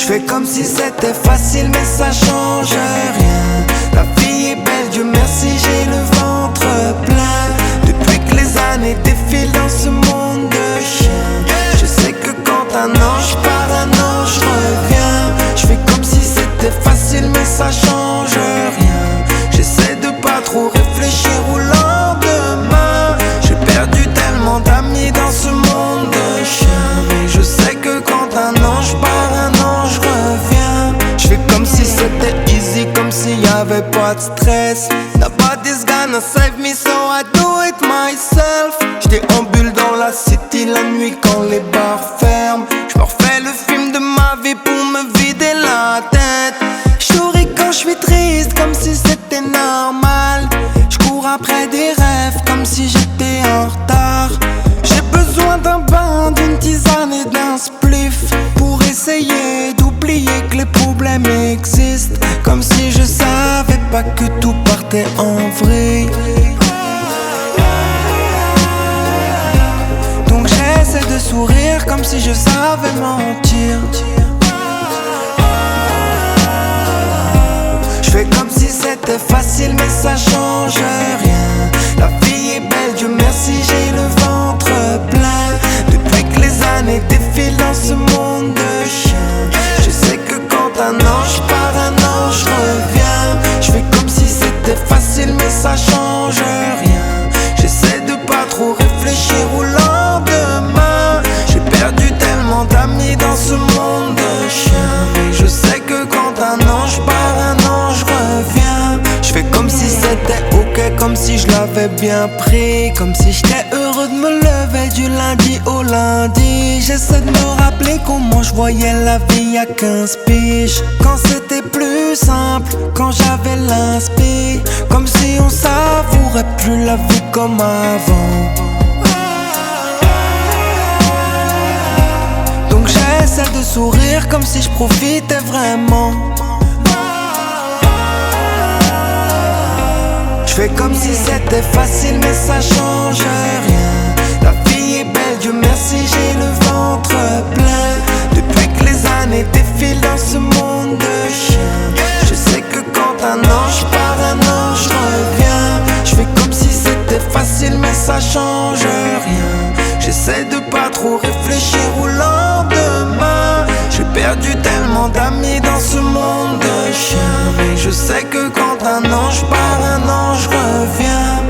fais comme si c'était facile mais ça change rien. La vie est belle, Dieu merci, j'ai le ventre plein. Depuis que les années défilent dans ce monde de chiens, je sais que quand un ange part, un ange revient. Je fais comme si c'était facile mais ça change rien. J'essaie de pas trop réfléchir au lendemain. J'ai perdu tellement d'amis dans ce monde de chiens, mais je sais que quand un ange part, un ange revient. Je fais comme si c'était easy, comme s'il y avait pas de stress. Nobody's gonna save me, so I do it myself. J'déambule dans la city la nuit quand les bars ferment. J'me refais le film de ma vie pour me vider la tête. J'souris quand j'suis triste, comme si c'était normal. J'cours après des rêves, comme si j'étais en retard. J'ai besoin d'un bain, d'une tisane et d'un spliff pour essayer d'oublier que les problèmes existent. Comme si je savais pas que tout partait en vrille. Donc j'essaie de sourire comme si je savais mentir. Je fais comme si c'était facile mais ça change rien. La vie est belle, Dieu merci, j'ai le ventre plein. Depuis que les années défilent dans ce monde de chiens, je sais que quand un ange part, un ange revient. Je fais comme si c'était facile mais ça change rien. J'essaie de pas trop réfléchir au lendemain. J'ai perdu tellement d'amis dans ce monde de chiens, mais je sais que quand un ange part, un ange revient. Je fais comme si c'était ok, comme si je l'avais bien pris, comme si j'étais heureux de me lever du lundi au lundi. J'essaie de me rappeler comment je voyais la vie à 15 piges, quand c'était plus simple, quand j'avais l'inspi. Comme si on savourait plus la vie comme avant. Donc j'essaie de sourire comme si je profitais vraiment. Je fais comme si c'était facile mais ça change rien. La vie est belle, Dieu merci, j'ai le ventre plein. Depuis que les années défilent dans ce monde de chiens, je sais que quand un ange part, un ange revient. Je fais comme si c'était facile mais ça change rien. J'essaie de pas trop réfléchir au lendemain. J'ai perdu tellement d'amis dans ce monde de chiens, mais je sais que quand un ange part, un ange revient.